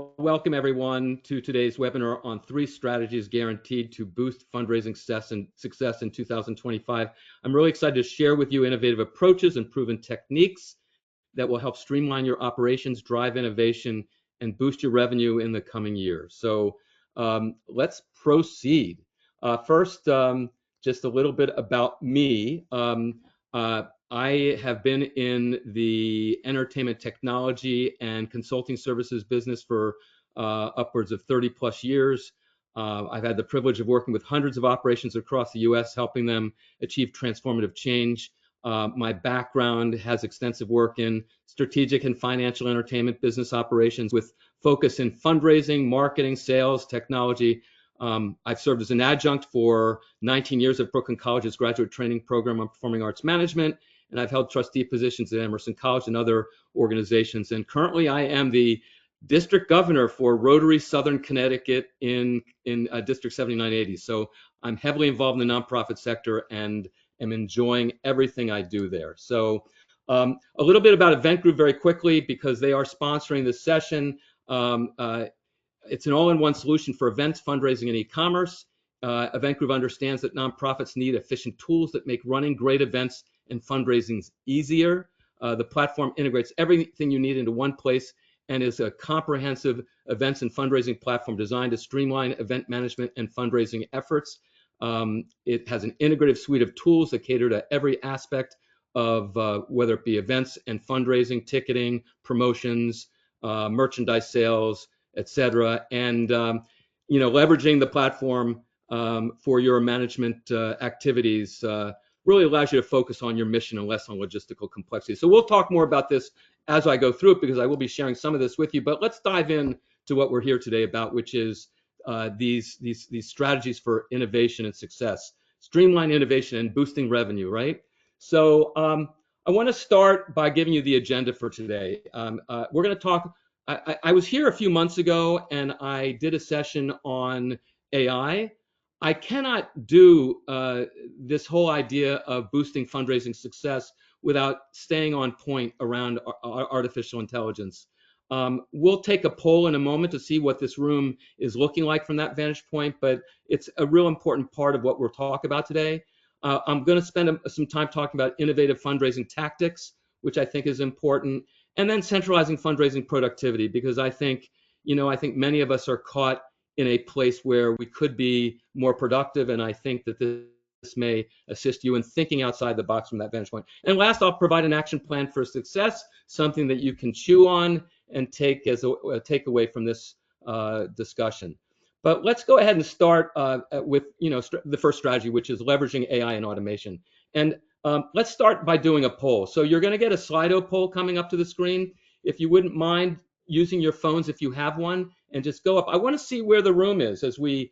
Welcome everyone to today's webinar on 3 strategies guaranteed to boost fundraising success in 2025. I'm really excited to share with you innovative approaches and proven techniques that will help streamline your operations, drive innovation, and boost your revenue in the coming year. So let's proceed. First, just a little bit about me. I have been in the entertainment technology and consulting services business for upwards of 30 plus years. I've had the privilege of working with hundreds of operations across the US, helping them achieve transformative change. My background has extensive work in strategic and financial entertainment business operations with focus in fundraising, marketing, sales, technology. I've served as an adjunct for 19 years at Brooklyn College's graduate training program on performing arts management, and I've held trustee positions at Emerson College and other organizations. And currently I am the district governor for Rotary Southern Connecticut in District 7980. So I'm heavily involved in the nonprofit sector and am enjoying everything I do there. So a little bit about Event Group very quickly, because they are sponsoring this session. It's an all-in-one solution for events, fundraising, and e-commerce. Event Group understands that nonprofits need efficient tools that make running great events and fundraising easier. The platform integrates everything you need into one place and is a comprehensive events and fundraising platform designed to streamline event management and fundraising efforts. It has an integrative suite of tools that cater to every aspect of whether it be events and fundraising, ticketing, promotions, merchandise sales, etc. And leveraging the platform for your management activities really allows you to focus on your mission and less on logistical complexity. So we'll talk more about this as I go through it, because I will be sharing some of this with you. But let's dive in to what we're here today about, which is these strategies for innovation and success, streamline innovation and boosting revenue, right? So I want to start by giving you the agenda for today. We're going to talk. I was here a few months ago and I did a session on AI. I cannot do this whole idea of boosting fundraising success without staying on point around artificial intelligence. We'll take a poll in a moment to see what this room is looking like from that vantage point, but it's a real important part of what we'll talk about today. I'm going to spend some time talking about innovative fundraising tactics, which I think is important, and then centralizing fundraising productivity, because I think many of us are caught in a place where we could be more productive, and I think that this may assist you in thinking outside the box from that vantage point. And last, I'll provide an action plan for success, something that you can chew on and take as a takeaway from this discussion. But let's go ahead and start with the first strategy, which is leveraging AI and automation. And let's start by doing a poll. So you're going to get a Slido poll coming up to the screen. If you wouldn't mind using your phones if you have one, and just go up. I want to see where the room is as we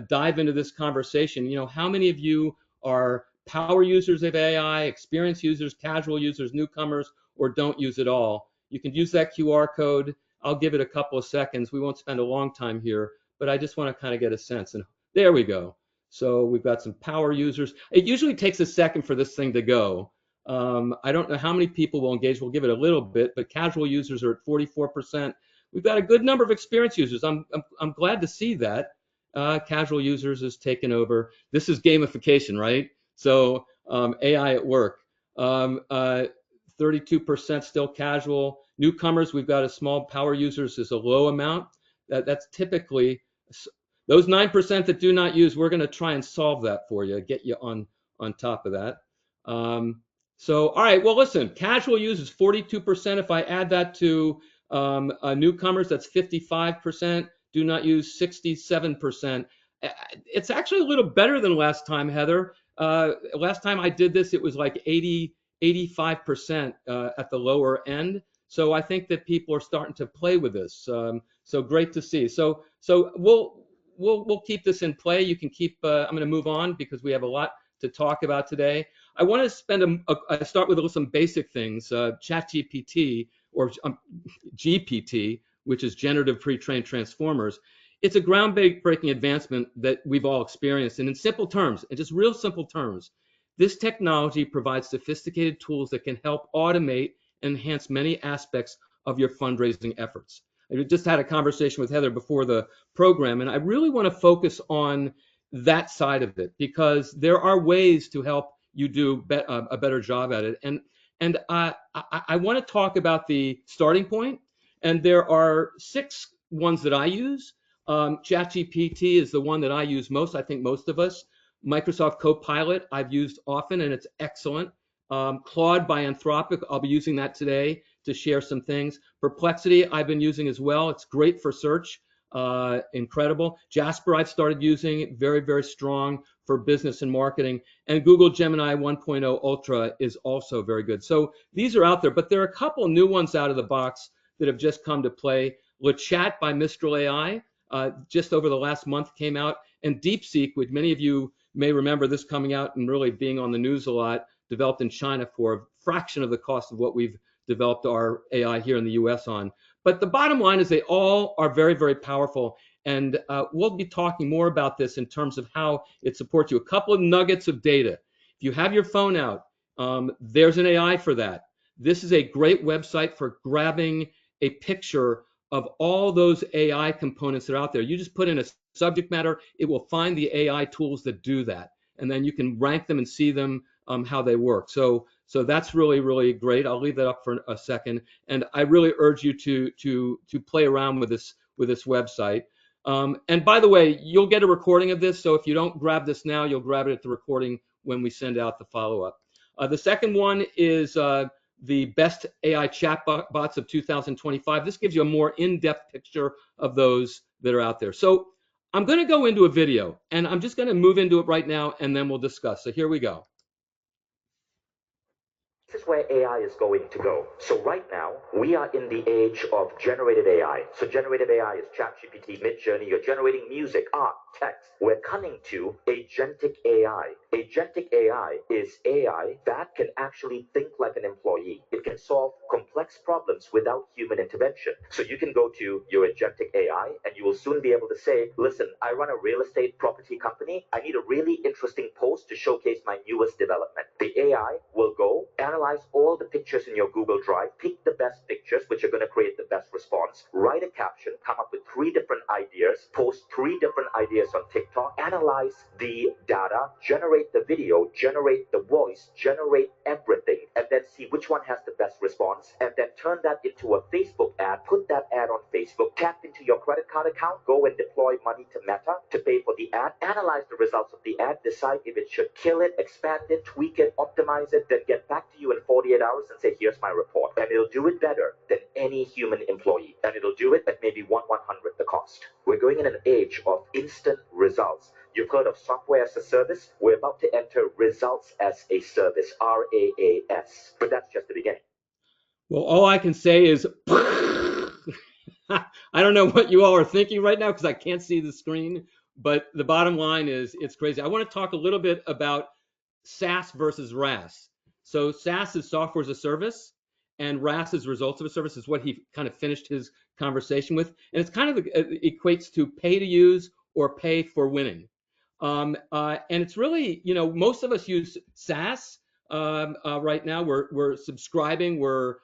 dive into this conversation. How many of you are power users of AI, experienced users, casual users, newcomers, or don't use it all? You can use that QR code. I'll give it a couple of seconds. We won't spend a long time here, but I just want to kind of get a sense. And there we go. So we've got some power users. It usually takes a second for this thing to go. I don't know how many people will engage. We'll give it a little bit, but casual users are at 44%. We've got a good number of experienced users. I'm glad to see that. Casual users has taken over. This is gamification, right? So AI at work. 32% still casual. Newcomers, we've got a small. Power users is a low amount. That's typically those 9% that do not use. We're going to try and solve that for you, get you on top of that. So, all right, well, listen, casual users, 42%. If I add that to newcomers, that's 55%. Do not use, 67%. It's actually a little better than last time, Heather. Last time I did this, it was like 85% at the lower end. So I think that people are starting to play with this. So great to see. So we'll keep this in play. You can keep. I'm going to move on because we have a lot to talk about today. I want to start with some basic things. ChatGPT or GPT, which is generative pre-trained transformers. It's a groundbreaking advancement that we've all experienced. And in simple terms, and just real simple terms, this technology provides sophisticated tools that can help automate and enhance many aspects of your fundraising efforts. I just had a conversation with Heather before the program, and I really want to focus on that side of it because there are ways to help you do a better job at it. And I want to talk about the starting point, and there are 6 ones that I use. ChatGPT is the one that I use most. I think most of us. Microsoft Copilot I've used often, and it's excellent. Claude by Anthropic, I'll be using that today to share some things. Perplexity I've been using as well. It's great for search. Incredible. Jasper I've started using, very, very strong for business and marketing. And Google Gemini 1.0 Ultra is also very good. So these are out there, but there are a couple new ones out of the box that have just come to play. LeChat by Mistral AI, just over the last month came out, and DeepSeek, which many of you may remember this coming out and really being on the news a lot, developed in China for a fraction of the cost of what we've developed our AI here in the US on. But the bottom line is they all are very, very powerful. And we'll be talking more about this in terms of how it supports you. A couple of nuggets of data. If you have your phone out, there's an AI for that. This is a great website for grabbing a picture of all those AI components that are out there. You just put in a subject matter, it will find the AI tools that do that. And then you can rank them and see them how they work. So that's really, really great. I'll leave that up for a second. And I really urge you to play around with this website. And by the way, you'll get a recording of this. So if you don't grab this now, you'll grab it at the recording when we send out the follow-up. The second one is the best AI chatbots of 2025. This gives you a more in-depth picture of those that are out there. So I'm going to go into a video, and I'm just going to move into it right now, and then we'll discuss. So here we go. This is where AI is going to go. So right now, we are in the age of generative AI. So generative AI is ChatGPT, Midjourney. You're generating music, art, text. We're coming to agentic AI. Agentic AI is AI that can actually think like an employee. It can solve complex problems without human intervention. So you can go to your agentic AI and you will soon be able to say, listen, I run a real estate property company. I need a really interesting post to showcase my newest development. The AI will go analyze all the pictures in your Google Drive, pick the best pictures, which are going to create the best response, write a caption, come up with 3 different ideas, post 3 different ideas on TikTok, analyze the data, generate the video, generate the voice, generate everything, and then see which one has the best response, and then turn that into a Facebook ad, put that ad on Facebook, tap into your credit card account, go and deploy money to Meta to pay for the ad, analyze the results of the ad, decide if it should kill it, expand it, tweak it, optimize it, then get back to you in 48 hours and say, here's my report. And it'll do it better than any human employee. And it'll do it at maybe 1/100 the cost. We're going in an age of instant results. You've heard of software as a service. We're about to enter results as a service, RAAS. But that's just the beginning. Well, all I can say is, I don't know what you all are thinking right now because I can't see the screen, but the bottom line is it's crazy. I want to talk a little bit about SaaS versus RaaS. So SaaS is software as a service, and RaaS is results of a service, is what he kind of finished his conversation with. And it's kind of equates to pay to use or pay for winning. And it's really, most of us use SaaS right now. We're subscribing. We're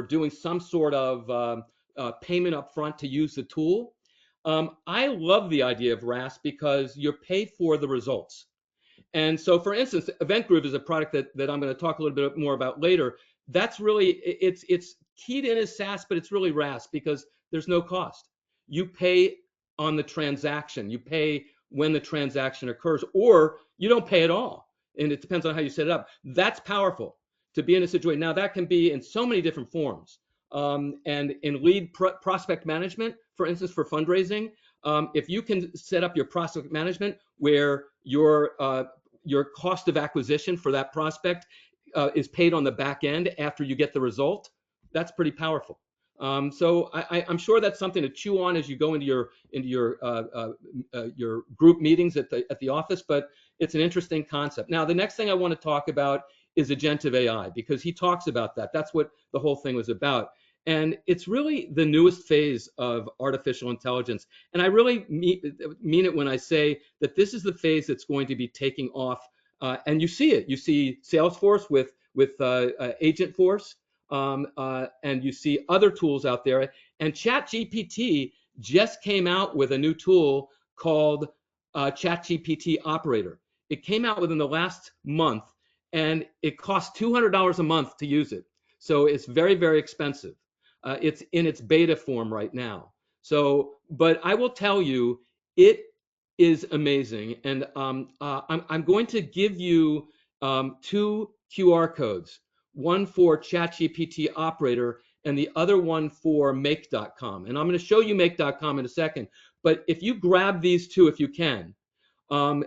doing some sort of payment up front to use the tool. I love the idea of RaaS because you're paid for the results. And so, for instance, Event Groove is a product that I'm going to talk a little bit more about later. That's really, it's keyed in as SaaS, but it's really RaaS because there's no cost. You pay on the transaction. You pay when the transaction occurs, or you don't pay at all. And it depends on how you set it up. That's powerful to be in a situation. Now, that can be in so many different forms. And in lead prospect management, for instance, for fundraising, if you can set up your prospect management where your cost of acquisition for that prospect is paid on the back end after you get the result, that's pretty powerful. So I'm sure that's something to chew on as you go into your group meetings at the office, but it's an interesting concept. Now, the next thing I want to talk about is agentive AI because he talks about that. That's what the whole thing was about. And it's really the newest phase of artificial intelligence. And I really mean it when I say that this is the phase that's going to be taking off. And you see it. You see Salesforce with Agentforce, and you see other tools out there. And ChatGPT just came out with a new tool called ChatGPT Operator. It came out within the last month, and it costs $200 a month to use it. So it's very, very expensive. It's in its beta form right now. So, but I will tell you, it is amazing. And I'm going to give you two QR codes, one for ChatGPT Operator and the other one for make.com. And I'm going to show you make.com in a second. But if you grab these two, if you can,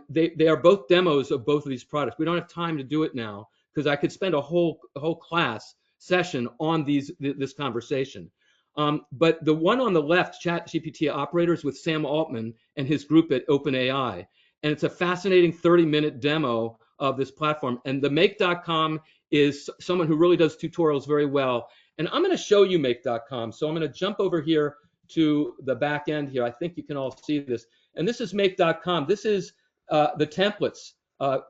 they are both demos of both of these products. We don't have time to do it now because I could spend a whole class session on this conversation. But the one on the left, ChatGPT Operators with Sam Altman and his group at OpenAI, and it's a fascinating 30-minute demo of this platform. And the make.com is someone who really does tutorials very well. And I'm going to show you make.com. So I'm going to jump over here to the back end here. I think you can all see this. And this is make.com. This is the templates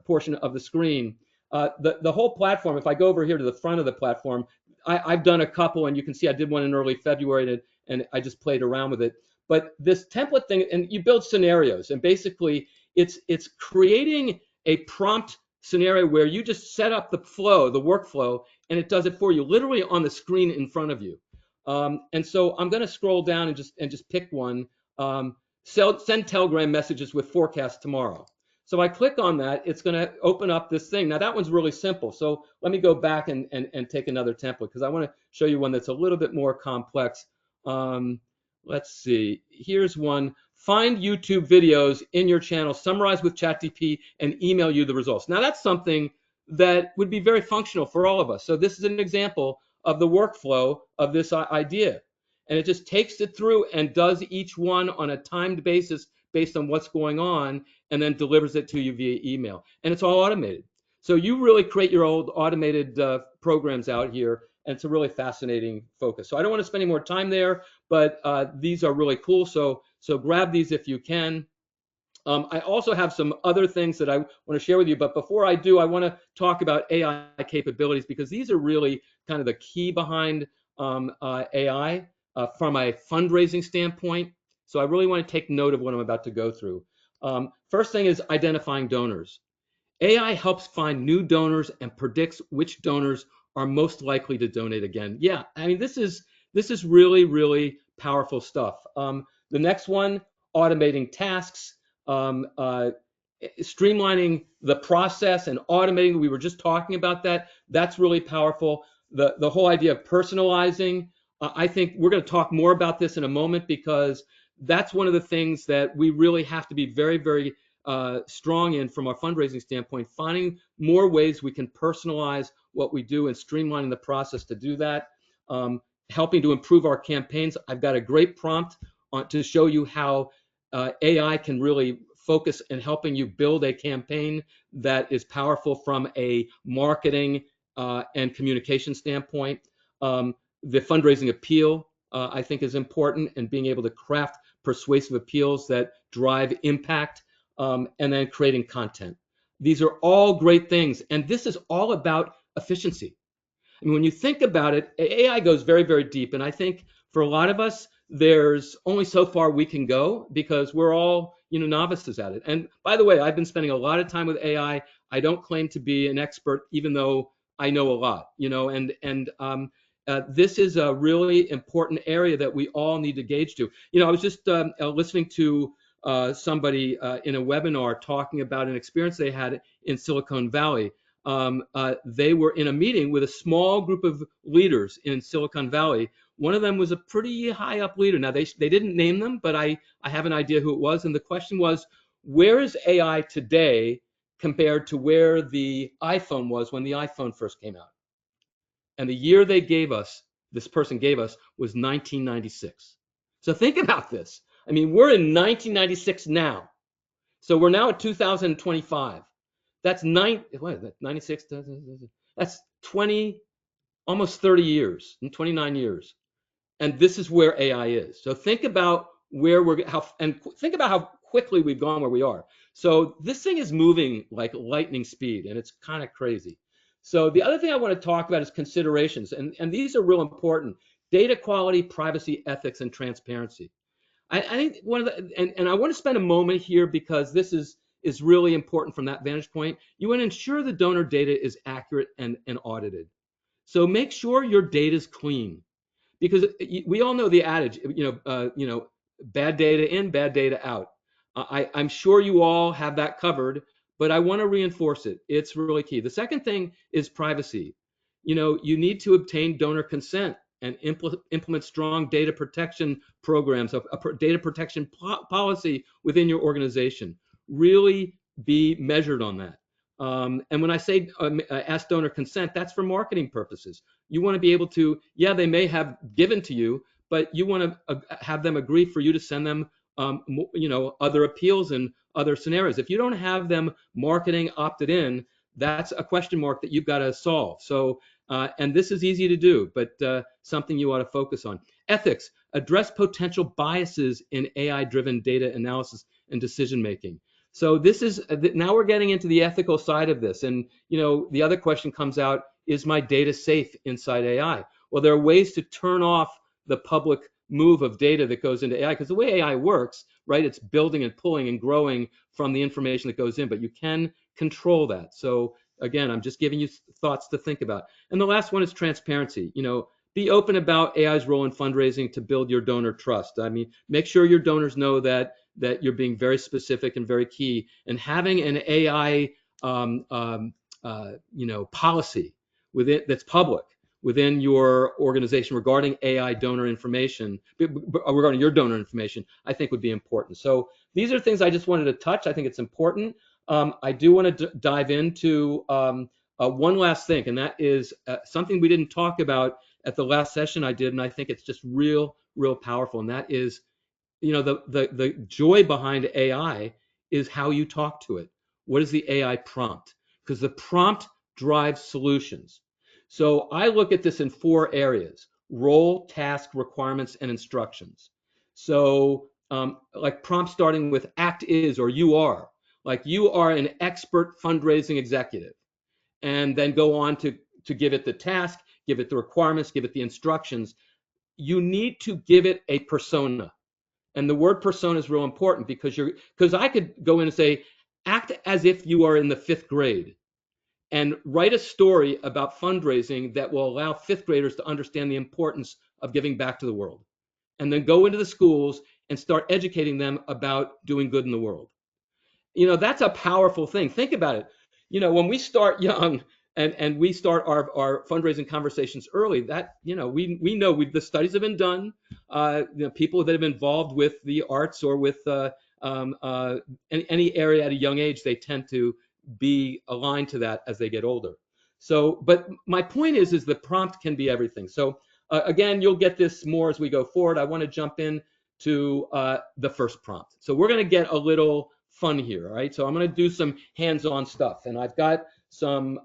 portion of the screen. The whole platform, if I go over here to the front of the platform, I've done a couple, and you can see I did one in early February, and I just played around with it. But this template thing, and you build scenarios, and basically it's creating a prompt scenario where you just set up the flow, the workflow, and it does it for you, literally on the screen in front of you. And so I'm going to scroll down and just pick one. Send Telegram messages with forecast tomorrow. So I click on that, it's going to open up this thing. Now that one's really simple. So let me go back and take another template because I want to show you one that's a little bit more complex. Let's see. Here's one. Find YouTube videos in your channel, summarize with ChatGPT, and email you the results. Now that's something that would be very functional for all of us. So this is an example of the workflow of this idea. And it just takes it through and does each one on a timed basis based on what's going on, and then delivers it to you via email. And it's all automated. So you really create your old automated programs out here, and it's a really fascinating focus. So I don't want to spend any more time there, but these are really cool. So grab these if you can. I also have some other things that I want to share with you, but before I do, I want to talk about AI capabilities because these are really kind of the key behind AI from a fundraising standpoint. So I really want to take note of what I'm about to go through. First thing is identifying donors. AI helps find new donors and predicts which donors are most likely to donate again. Yeah, I mean, this is really, really powerful stuff. The next one, automating tasks, streamlining the process and automating. We were just talking about that. That's really powerful. The whole idea of personalizing. I think we're going to talk more about this in a moment because that's one of the things that we really have to be very, very strong in from our fundraising standpoint, finding more ways we can personalize what we do and streamlining the process to do that, helping to improve our campaigns. I've got a great prompt to show you how AI can really focus in helping you build a campaign that is powerful from a marketing and communication standpoint. The fundraising appeal, I think, is important, and being able to craft persuasive appeals that drive impact, and then creating content. These are all great things, and this is all about efficiency. I mean, when you think about it, AI goes very, very deep, and I think for a lot of us, there's only so far we can go because we're all, novices at it. And by the way, I've been spending a lot of time with AI. I don't claim to be an expert, even though I know a lot, this is a really important area that we all need to gauge to. I was just listening to somebody in a webinar talking about an experience they had in Silicon Valley. They were in a meeting with a small group of leaders in Silicon Valley. One of them was a pretty high up leader. Now, they didn't name them, but I have an idea who it was. And the question was, where is AI today compared to where the iPhone was when the iPhone first came out? And the year this person gave us, was 1996. So think about this. I mean, we're in 1996 now. So we're now at 2025. That's 96? That's 20, almost 30 years, and 29 years. And this is where AI is. So think about think about how quickly we've gone where we are. So this thing is moving like lightning speed, and it's kind of crazy. So the other thing I want to talk about is considerations, and these are real important. data quality, privacy, ethics, and transparency. I think one of the, and I want to spend a moment here because this is really important from that vantage point. You want to ensure the donor data is accurate and audited. So make sure your data is clean, because we all know the adage, bad data in, bad data out. I'm sure you all have that covered, but I want to reinforce it. It's really key. The second thing is privacy. You need to obtain donor consent and implement strong data protection programs, a data protection policy within your organization. Really be measured on that. And when I say ask donor consent, that's for marketing purposes. You want to be able to, yeah, they may have given to you, but you want to have them agree for you to send them, other appeals and other scenarios. If you don't have them marketing opted in, that's a question mark that you've got to solve. So, and this is easy to do, but something you ought to focus on. Ethics, address potential biases in AI-driven data analysis and decision making. So this is, now we're getting into the ethical side of this. And, the other question comes out, is my data safe inside AI? Well, there are ways to turn off the public move of data that goes into AI, because the way AI works, right, it's building and pulling and growing from the information that goes in, but you can control that. So again, I'm just giving you thoughts to think about. And the last one is transparency. Be open about AI's role in fundraising to build your donor trust. I mean, make sure your donors know that you're being very specific and very key, and having an AI policy within that's public within your organization regarding AI donor information, regarding your donor information, I think would be important. So these are things I just wanted to touch. I think it's important. I do want to dive into one last thing, and that is something we didn't talk about at the last session I did, and I think it's just real powerful, and that is, the joy behind AI is how you talk to it. What is the AI prompt? Because the prompt drives solutions. So I look at this in 4 areas: role, task, requirements, and instructions. So like prompt starting with act is, or you are, like you are an expert fundraising executive, and then go on to give it the task, give it the requirements, give it the instructions. You need to give it a persona. And the word persona is real important, because I could go in and say, act as if you are in the 5th grade and write a story about fundraising that will allow 5th graders to understand the importance of giving back to the world. And then go into the schools and start educating them about doing good in the world. That's a powerful thing. Think about it. When we start young and we start our fundraising conversations early, that, we know the studies have been done. People that have been involved with the arts or with any area at a young age, they tend to be aligned to that as they get older. So, but my point is the prompt can be everything. So again, you'll get this more as we go forward. I want to jump in to the first prompt. So we're going to get a little fun here, all right? So I'm going to do some hands-on stuff, and I've got some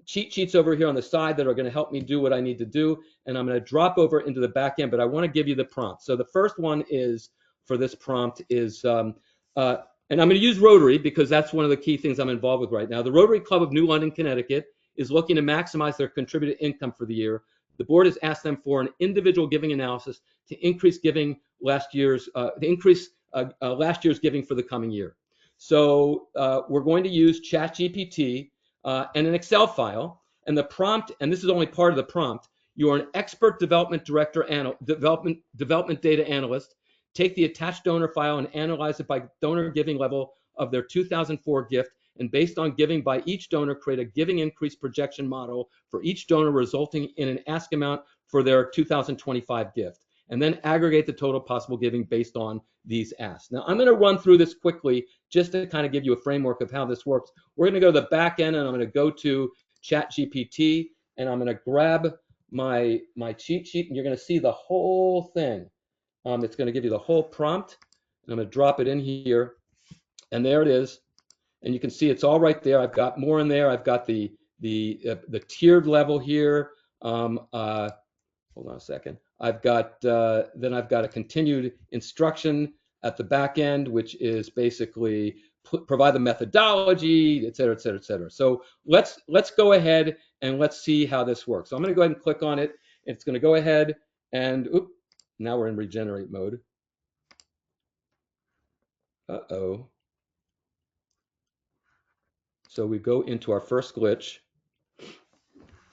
cheat sheets over here on the side that are going to help me do what I need to do, and I'm going to drop over into the back end, but I want to give you the prompt. So the first one is, for this prompt is, and I'm going to use Rotary because that's one of the key things I'm involved with right now. The Rotary Club of New London, Connecticut is looking to maximize their contributed income for the year. The board has asked them for an individual giving analysis to increase giving last year's last year's giving for the coming year. So we're going to use ChatGPT and an Excel file, and the prompt, and this is only part of the prompt. You are an expert development director, development data analyst. Take the attached donor file and analyze it by donor giving level of their 2004 gift, and based on giving by each donor, create a giving increase projection model for each donor, resulting in an ask amount for their 2025 gift, and then aggregate the total possible giving based on these asks. Now, I'm going to run through this quickly just to kind of give you a framework of how this works. We're going to go to the back end, and I'm going to go to ChatGPT, and I'm going to grab my cheat sheet, and you're going to see the whole thing. It's going to give you the whole prompt, and I'm going to drop it in here, and there it is. And you can see it's all right there. I've got more in there. I've got the tiered level here. Hold on a second. I've got then I've got a continued instruction at the back end, which is basically provide the methodology, et cetera, et cetera, et cetera. So let's go ahead and let's see how this works. So I'm going to go ahead and click on it. It's going to go ahead and, now we're in regenerate mode. Uh-oh. So we go into our first glitch.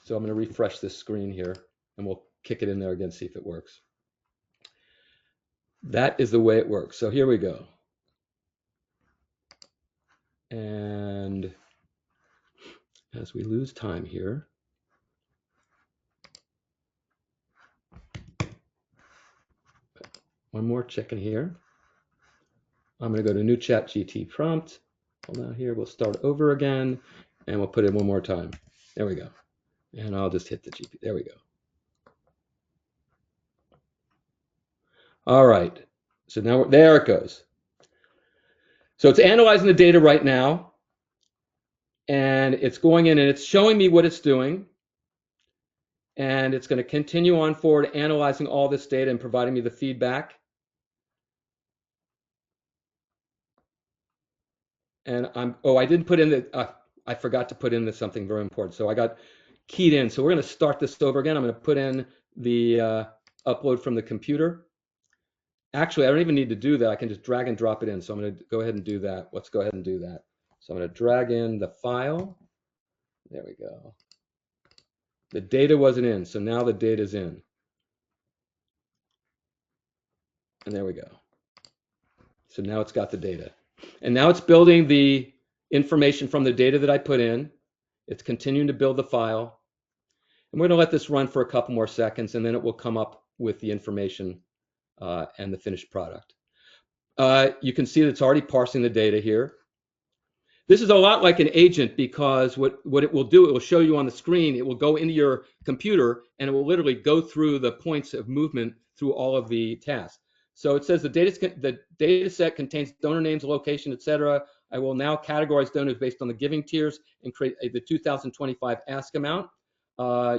So I'm going to refresh this screen here, and we'll kick it in there again, see if it works. That is the way it works. So here we go. And as we lose time here, one more chicken here. I'm going to go to new chat GT prompt. Hold on here. We'll start over again, and we'll put it one more time. There we go. And I'll just hit the GP. There we go. All right. So now there it goes. So it's analyzing the data right now, and it's going in and it's showing me what it's doing. And it's going to continue on forward, analyzing all this data and providing me the feedback. And I didn't put in the, I forgot to put in something very important. So I got keyed in. So we're going to start this over again. I'm going to put in the upload from the computer. Actually, I don't even need to do that. I can just drag and drop it in. So I'm going to go ahead and do that. Let's go ahead and do that. So I'm going to drag in the file. There we go. The data wasn't in, so now the data's in. And there we go. So now it's got the data. And now it's building the information from the data that I put in. It's continuing to build the file. And we're going to let this run for a couple more seconds, and then it will come up with the information and the finished product. You can see that it's already parsing the data here. This is a lot like an agent, because what it will do, it will show you on the screen, it will go into your computer, and it will literally go through the points of movement through all of the tasks. So it says the data set contains donor names, location, etc. I will now categorize donors based on the giving tiers and create the 2025 ask amount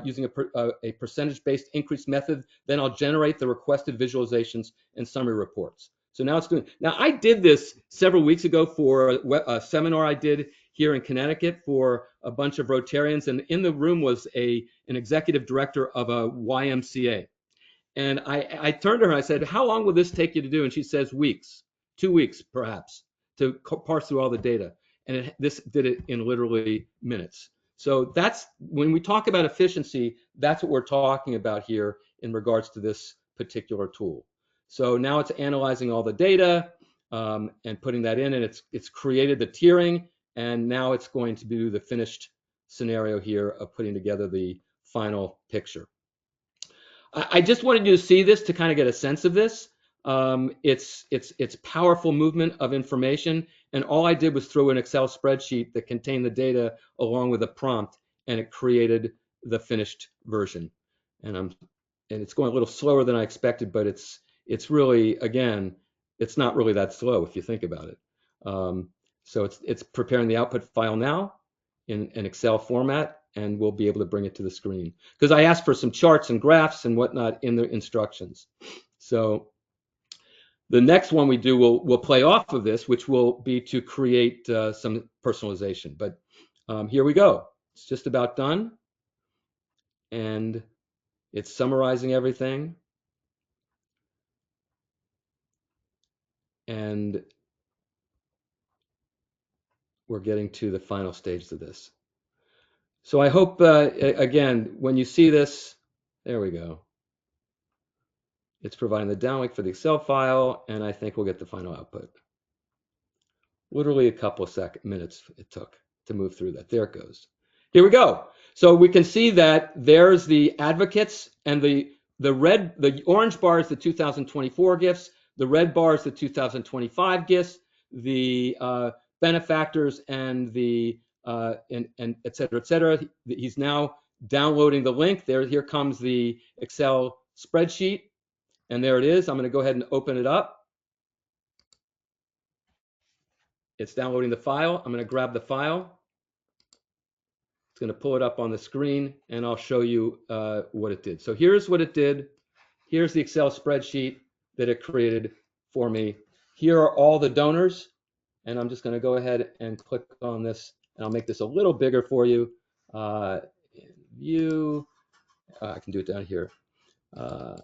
using a percentage-based increase method. Then I'll generate the requested visualizations and summary reports. So now it's doing. Now I did this several weeks ago for a seminar I did here in Connecticut for a bunch of Rotarians, and in the room was an executive director of a YMCA. And I turned to her and I said, "How long will this take you to do?" And she says, "Weeks, 2 weeks perhaps, to parse through all the data." And this did it in literally minutes. So that's when we talk about efficiency, that's what we're talking about here in regards to this particular tool. So now it's analyzing all the data and putting that in, and it's created the tiering, and now it's going to do the finished scenario here of putting together the final picture. I just wanted you to see this to kind of get a sense of this. It's powerful movement of information, and all I did was throw an Excel spreadsheet that contained the data along with a prompt, and it created the finished version. And it's going a little slower than I expected, but it's really, again, it's not really that slow if you think about it. So it's preparing the output file now in an Excel format, and we'll be able to bring it to the screen, because I asked for some charts and graphs and whatnot in the instructions. So the next one we do, we'll play off of this, which will be to create some personalization. But here we go. It's just about done, and it's summarizing everything. And we're getting to the final stage of this. So I hope, again, when you see this, there we go. It's providing the downlink for the Excel file, and I think we'll get the final output. Literally a couple of minutes it took to move through that. There it goes. Here we go. So we can see that there's the advocates, and the orange bar is the 2024 gifts, the red bar is the 2025 gifts, the benefactors, and the and et cetera, et cetera. He's now downloading the link. Here comes the Excel spreadsheet, and there it is. I'm going to go ahead and open it up. It's downloading the file. I'm going to grab the file. It's going to pull it up on the screen, and I'll show you what it did. So here's what it did. Here's the Excel spreadsheet that it created for me. Here are all the donors, and I'm just going to go ahead and click on this, and I'll make this a little bigger for you. View. I can do it down here. So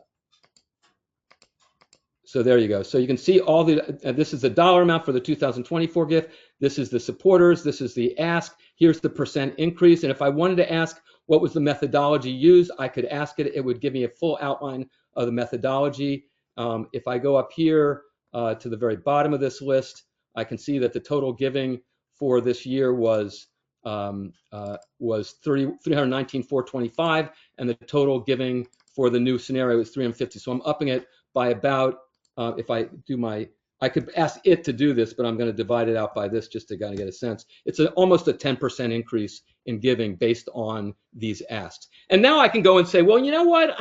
there you go. So you can see all the, this is the dollar amount for the 2024 gift. This is the supporters. This is the ask. Here's the percent increase. And if I wanted to ask what was the methodology used, I could ask it. It would give me a full outline of the methodology. If I go up here to the very bottom of this list, I can see that the total giving for this year was 319,425, and the total giving for the new scenario is 350. So I'm upping it by about, if I do my, I could ask it to do this, but I'm going to divide it out by this just to kind of get a sense. It's almost a 10% increase in giving based on these asks. And now I can go and say, well, you know what?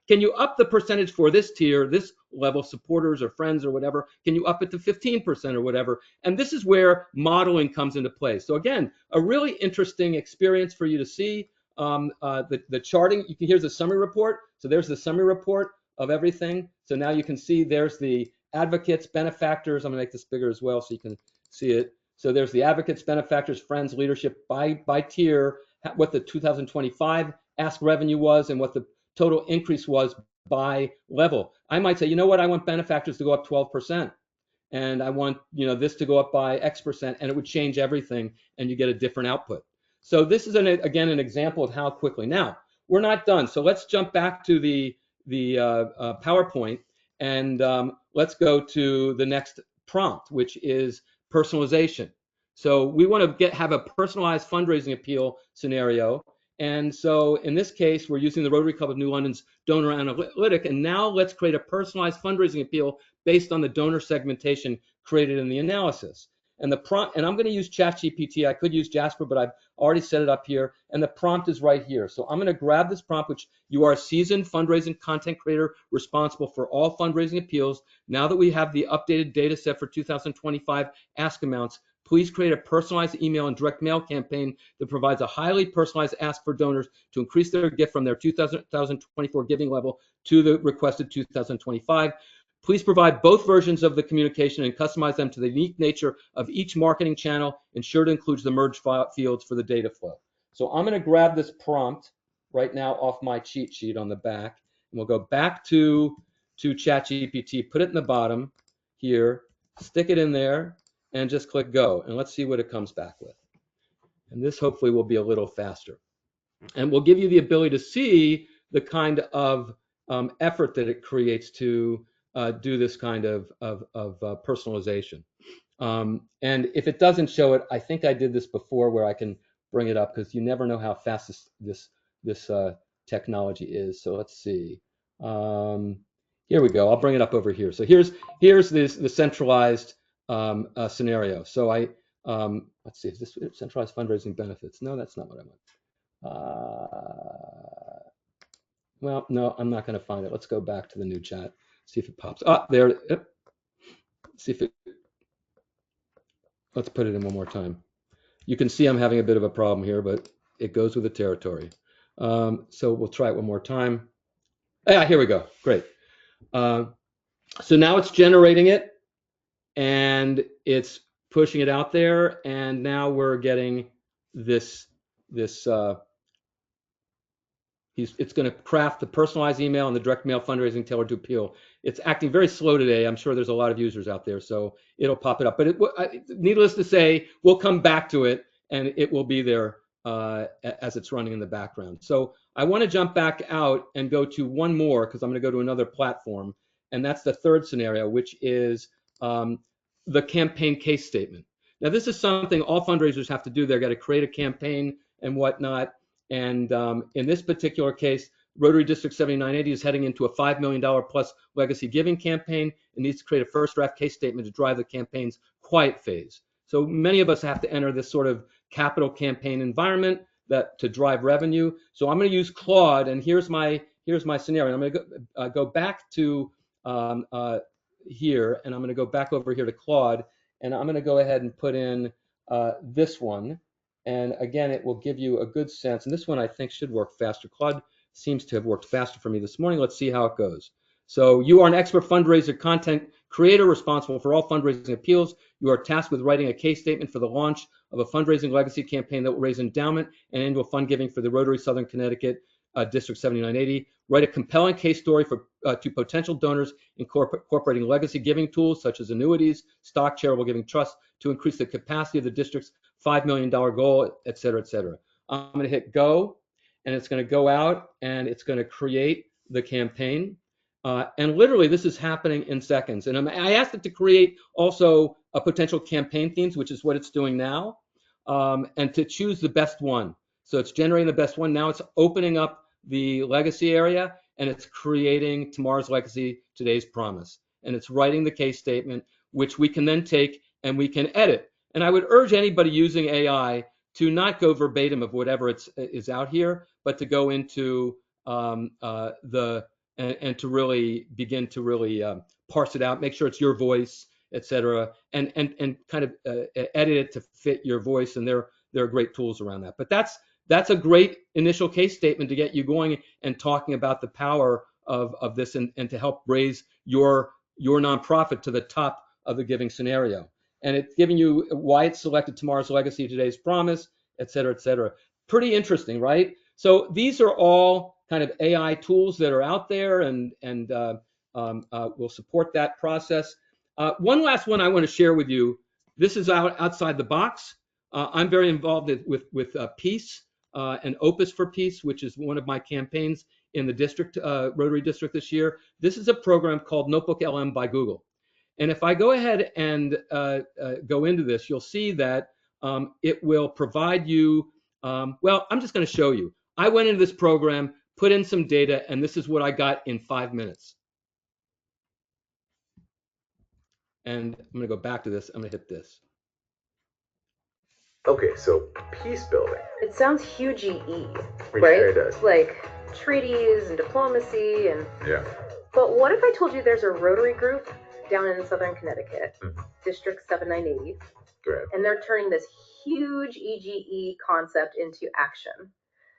Can you up the percentage for this tier, this level, supporters or friends or whatever? Can you up it to 15% or whatever? And this is where modeling comes into play. So again, a really interesting experience for you to see. The charting, here's a summary report. So there's the summary report of everything. So now you can see there's the advocates, benefactors. I'm gonna make this bigger as well so you can see it. So there's the advocates, benefactors, friends, leadership by tier, what the 2025 ask revenue was and what the total increase was by level. I might say, you know what, I want benefactors to go up 12%. And I want this to go up by X%, and it would change everything, and you get a different output. So this is again an example of how quickly. Now we're not done, so let's jump back to the PowerPoint, and let's go to the next prompt, which is personalization. So we want to have a personalized fundraising appeal scenario. And so in this case, we're using the Rotary Club of New London's donor analytic. And now let's create a personalized fundraising appeal based on the donor segmentation created in the analysis. And the prompt, and I'm going to use ChatGPT. I could use Jasper, but I've already set it up here. And the prompt is right here. So I'm going to grab this prompt, which you are a seasoned fundraising content creator responsible for all fundraising appeals. Now that we have the updated data set for 2025 ask amounts, please create a personalized email and direct mail campaign that provides a highly personalized ask for donors to increase their gift from their 2024 giving level to the requested 2025. Please provide both versions of the communication and customize them to the unique nature of each marketing channel. Ensure it includes the merge fields for the data flow. So I'm going to grab this prompt right now off my cheat sheet on the back, and we'll go back to ChatGPT, put it in the bottom here, stick it in there, and just click go. And let's see what it comes back with. And this hopefully will be a little faster. And we'll give you the ability to see the kind of effort that it creates to do this kind of personalization. And if it doesn't show it, I think I did this before where I can bring it up, because you never know how fast this technology is. So let's see. Here we go. I'll bring it up over here. So here's the centralized scenario. So let's see, is this centralized fundraising benefits? No, that's not what I want. Well, no, I'm not going to find it. Let's go back to the new chat, see if it pops. There. See if it. Let's put it in one more time. You can see I'm having a bit of a problem here, but it goes with the territory. So we'll try it one more time. Yeah, here we go. Great. So now it's generating it, and it's pushing it out there, and now we're getting this. It's going to craft the personalized email and the direct mail fundraising tailored to appeal. It's acting very slow today. I'm sure there's a lot of users out there, so it'll pop it up. But needless to say, we'll come back to it, and it will be there as it's running in the background. So I want to jump back out and go to one more, because I'm going to go to another platform, and that's the third scenario, which is the campaign case statement. Now, this is something all fundraisers have to do. They've got to create a campaign and whatnot. And in this particular case, Rotary District 7980 is heading into a $5 million plus legacy giving campaign. It needs to create a first draft case statement to drive the campaign's quiet phase. So many of us have to enter this sort of capital campaign environment to drive revenue. So I'm going to use Claude, and here's my scenario. I'm going to go back to here, and I'm going to go back over here to Claude, and I'm going to go ahead and put in this one. And again, it will give you a good sense. And this one I think should work faster. Claude seems to have worked faster for me this morning. Let's see how it goes. So you are an expert fundraiser content creator responsible for all fundraising appeals. You are tasked with writing a case statement for the launch of a fundraising legacy campaign that will raise endowment and annual fund giving for the Rotary Southern Connecticut District 7980. Write a compelling case story to potential donors incorporating legacy giving tools such as annuities, stock, charitable giving trusts to increase the capacity of the district's $5 million goal, et cetera, et cetera. I'm going to hit go, and it's going to go out, and it's going to create the campaign. And literally, this is happening in seconds. And I asked it to create also a potential campaign themes, which is what it's doing now, and to choose the best one. So it's generating the best one. Now it's opening up the legacy area, and it's creating tomorrow's legacy, today's promise. And it's writing the case statement, which we can then take and we can edit. And I would urge anybody using AI to not go verbatim of whatever is out here, but to go into and to really begin to really parse it out, make sure it's your voice, et cetera, and kind of edit it to fit your voice. And there are great tools around that. But that's a great initial case statement to get you going and talking about the power of this and to help raise your nonprofit to the top of the giving scenario. And it's giving you why it's selected tomorrow's legacy, today's promise, et cetera, et cetera. Pretty interesting, right? So these are all kind of AI tools that are out there, and will support that process. One last one I want to share with you. This is outside the box. I'm very involved with Peace and Opus for Peace, which is one of my campaigns in the district, Rotary District this year. This is a program called Notebook LM by Google. And if I go ahead and go into this, you'll see that it will provide you, well, I'm just going to show you. I went into this program, put in some data, and this is what I got in 5 minutes. And I'm going to go back to this. I'm going to hit this. Okay, so peace building. It sounds huge E, right? It does. Like treaties and diplomacy and. Yeah. But what if I told you there's a Rotary group down in Southern Connecticut, District 7980, Good. and they're turning this huge EGE concept into action.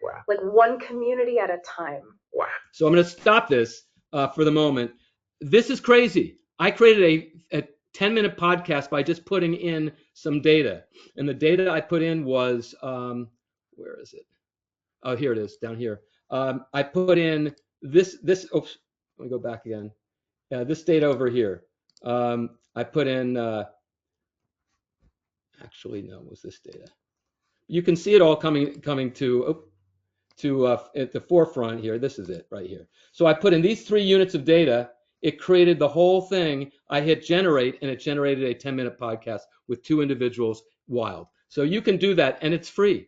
Wow. Like one community at a time. Wow. So I'm going to stop this for the moment. This is crazy. I created a 10-minute podcast by just putting in some data. And the data I put in was, where is it? Oh, here it is, down here. I put in this, oops, let me go back again. This data over here. I put in, actually, no, it was this data. You can see it all coming to at the forefront here. This is it right here. So I put in these 3 units of data. It created the whole thing. I hit generate, and it generated a 10-minute podcast with 2 individuals. Wild. So you can do that, and it's free.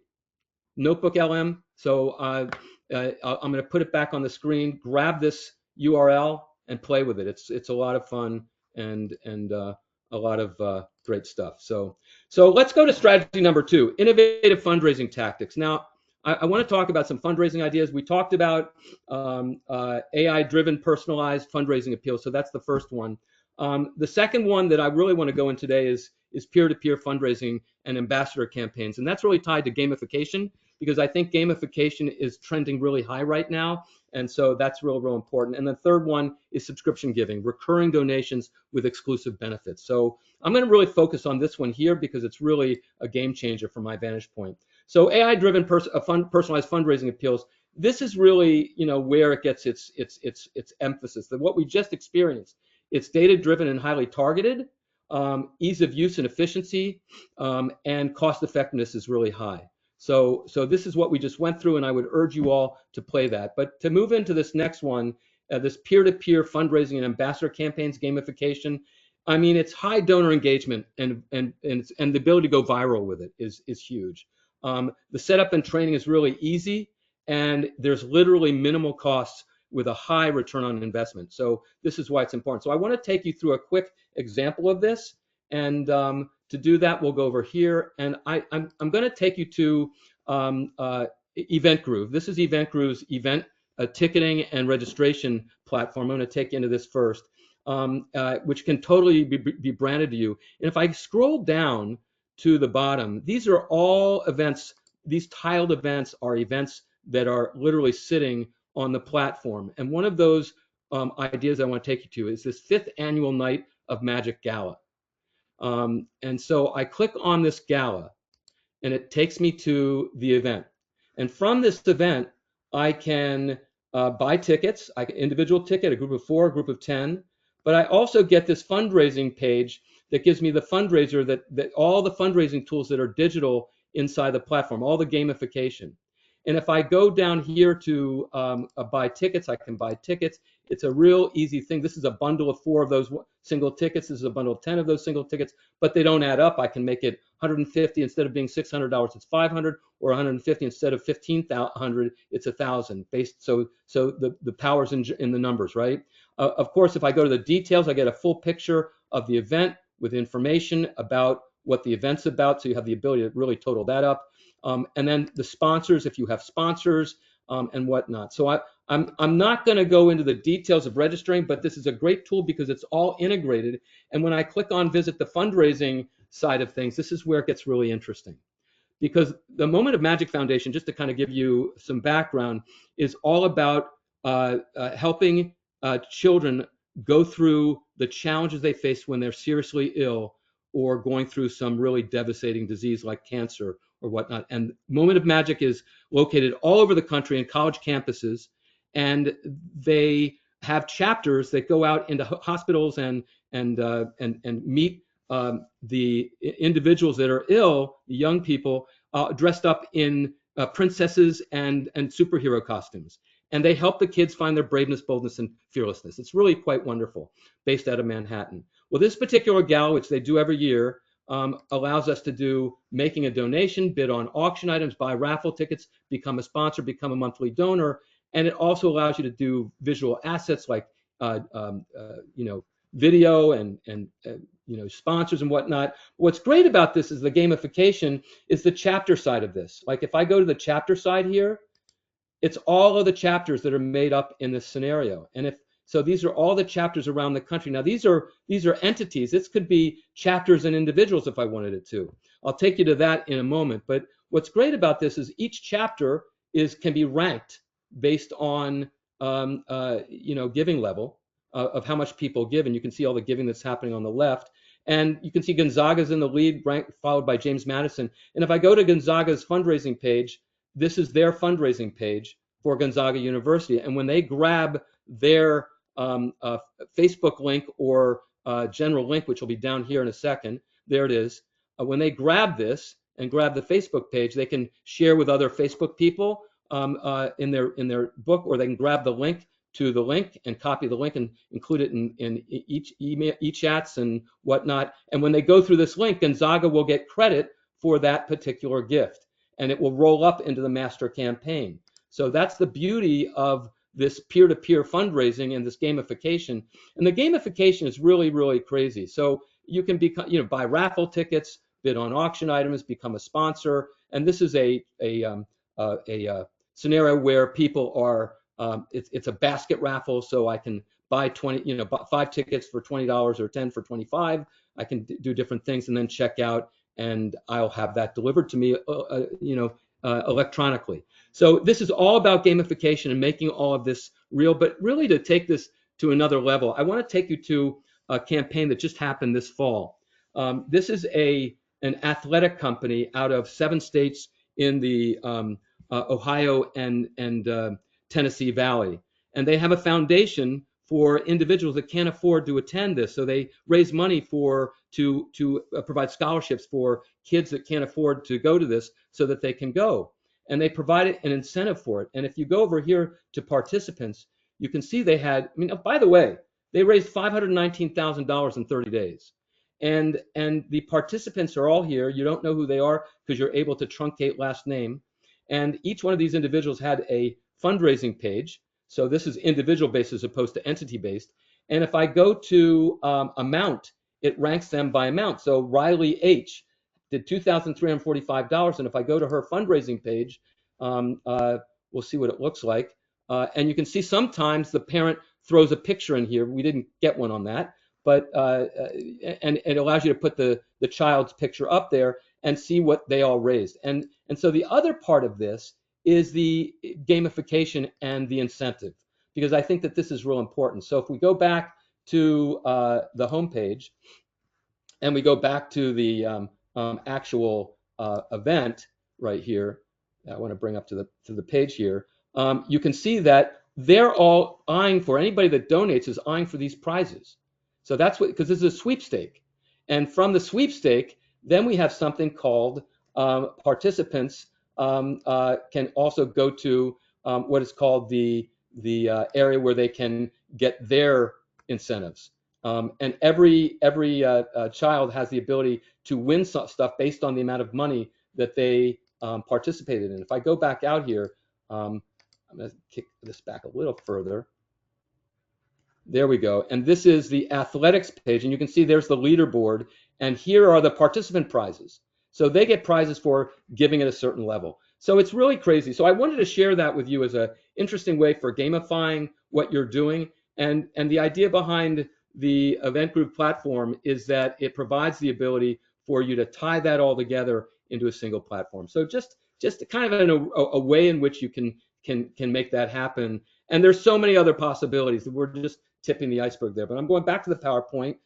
Notebook LM. So I'm going to put it back on the screen. Grab this URL and play with it. It's a lot of fun and a lot of great stuff. So let's go to strategy number 2: innovative fundraising tactics. Now, I want to talk about some fundraising ideas. We talked about AI-driven personalized fundraising appeals. So that's the first one. The second one that I really want to go in today is peer-to-peer fundraising and ambassador campaigns. And that's really tied to gamification, because I think gamification is trending really high right now. And so that's real important. And the third one is subscription giving, recurring donations with exclusive benefits. So I'm going to really focus on this one here because it's really a game changer from my vantage point. So AI-driven personalized fundraising appeals. This is really, where it gets its emphasis. That what we just experienced. It's data-driven and highly targeted. Ease of use and efficiency, and cost effectiveness is really high. So this is what we just went through, and I would urge you all to play that. But to move into this next one, this peer-to-peer fundraising and ambassador campaigns gamification. I mean, it's high donor engagement and the ability to go viral with it is huge. The setup and training is really easy, and there's literally minimal costs with a high return on investment. So this is why it's important. So I want to take you through a quick example of this, and to do that, we'll go over here, and I'm going to take you to Event Groove. This is Event Groove's event ticketing and registration platform. I'm going to take you into this first, which can totally be branded to you. And if I scroll down to the bottom, these are all events. These tiled events are events that are literally sitting on the platform. And one of those ideas I want to take you to is this 5th annual Night of Magic Gala. And so I click on this gala, and it takes me to the event. And from this event, I can buy tickets, individual ticket, a group of 4, a group of 10, but I also get this fundraising page that gives me the fundraiser that all the fundraising tools that are digital inside the platform, all the gamification. And if I go down here to buy tickets, I can buy tickets. It's a real easy thing. This is a bundle of 4 of those single tickets. This is a bundle of 10 of those single tickets, but they don't add up. I can make it 150 instead of being $600, it's 500, or 150 instead of 1,500, it's 1,000. Based so the power's in the numbers, right? Of course, if I go to the details, I get a full picture of the event with information about what the event's about, so you have the ability to really total that up. And then the sponsors, if you have sponsors, and whatnot. So I'm not going to go into the details of registering, but this is a great tool because it's all integrated. And when I click on visit the fundraising side of things, this is where it gets really interesting. Because the Moment of Magic Foundation, just to kind of give you some background, is all about helping children go through the challenges they face when they're seriously ill or going through some really devastating disease like cancer or whatnot. And Moment of Magic is located all over the country in college campuses, and they have chapters that go out into hospitals and meet the individuals that are ill, the young people, dressed up in princesses and superhero costumes. And they help the kids find their braveness, boldness, and fearlessness. It's really quite wonderful, based out of Manhattan. Well, this particular gala, which they do every year, allows us to do making a donation, bid on auction items, buy raffle tickets, become a sponsor, become a monthly donor. And it also allows you to do visual assets like video and sponsors and whatnot. What's great about this is the gamification is the chapter side of this. Like if I go to the chapter side here, it's all of the chapters that are made up in this scenario. And if so, these are all the chapters around the country. Now these are entities. This could be chapters and individuals if I wanted it to. I'll take you to that in a moment. But what's great about this is each chapter can be ranked based on giving level of how much people give, and you can see all the giving that's happening on the left. And you can see Gonzaga's in the lead, followed by James Madison. And if I go to Gonzaga's fundraising page, this is their fundraising page for Gonzaga University. And when they grab their Facebook link or general link, which will be down here in a second, there it is. When they grab this and grab the Facebook page, they can share with other Facebook people in their book, or they can grab the link to the link and copy the link and include it in each email, e-chats and whatnot. And when they go through this link, Gonzaga will get credit for that particular gift, and it will roll up into the master campaign. So that's the beauty of this peer-to-peer fundraising and this gamification. And the gamification is really, really crazy. So you can buy raffle tickets, bid on auction items, become a sponsor. And this is a scenario where people are, it's a basket raffle. So I can buy 5 tickets for $20 or 10 for 25. I can do different things and then check out, and I'll have that delivered to me, electronically. So this is all about gamification and making all of this real. But really, to take this to another level, I want to take you to a campaign that just happened this fall. This is an athletic company out of 7 states in the Ohio and Tennessee Valley, and they have a foundation for individuals that can't afford to attend this. So they raise money to provide scholarships for kids that can't afford to go to this so that they can go. And they provide an incentive for it. And if you go over here to participants, you can see they had, by the way, they raised $519,000 in 30 days. And the participants are all here. You don't know who they are because you're able to truncate last name. And each one of these individuals had a fundraising page. So this is individual based as opposed to entity based. And if I go to amount, it ranks them by amount. So Riley H did $2,345. And if I go to her fundraising page, we'll see what it looks like. And you can see sometimes the parent throws a picture in here. We didn't get one on that, but and it allows you to put the child's picture up there and see what they all raised. And so the other part of this is the gamification and the incentive, because I think that this is real important. So if we go back to the home page and we go back to the actual event right here, I want to bring up to the page here. you can see that they're all eyeing for, anybody that donates is eyeing for these prizes. So that's what, because this is a sweepstake. And from the sweepstake, then we have something called participants can also go to what is called the area where they can get their incentives. And every child has the ability to win stuff based on the amount of money that they participated in. If I go back out here, I'm going to kick this back a little further. There we go. And this is the athletics page. And you can see there's the leaderboard. And here are the participant prizes. So they get prizes for giving at a certain level. So it's really crazy. So I wanted to share that with you as an interesting way for gamifying what you're doing. And the idea behind the Event Group platform is that it provides the ability for you to tie that all together into a single platform. So just kind of a way in which you can make that happen. And there's so many other possibilities that we're just tipping the iceberg there. But I'm going back to the PowerPoint